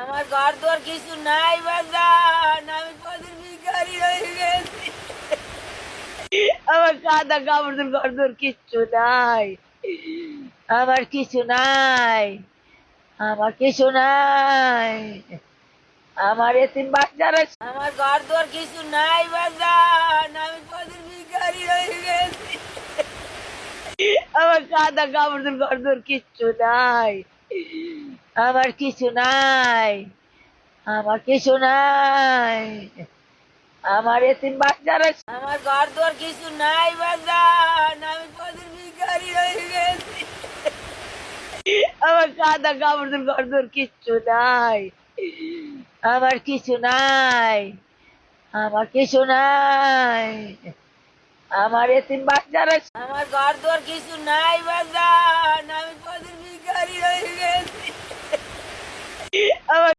আমার ঘর দর কিছু নাই বাজান, আমি কদিন ভিখারি হয়ে গেছি। আমার কাদা কাপড় ঘর দর কিচ্ছু নাই, আমার কিছু নাই, আমার কিছু নাই। আমার এতিম বাচ্চারা, আমার ঘর দর কিছু নাই বাজান, আমি কদিন ভিখারি হয়ে গেছি। আমার কাদা কাপড় ঘর দর কিচ্ছু নাই, আমার কিছু নাই, আমার কিছু নাই। আমার এতিম বাচ্চারা, আমার ঘর দর কিছু নাই বাজান, আমি কদিন ভিখারি হয়ে গেছি। আমার কাদা কাপড় ঘর দর কিচ্ছু নাই, আমার কিছু নাই, আমার কিছু নাই। আমার এতিম বাচ্চারা, আমার ঘর দর কিছু নাই বাজান, আমি কদিন ভিখারি হয়ে গেছি। আমার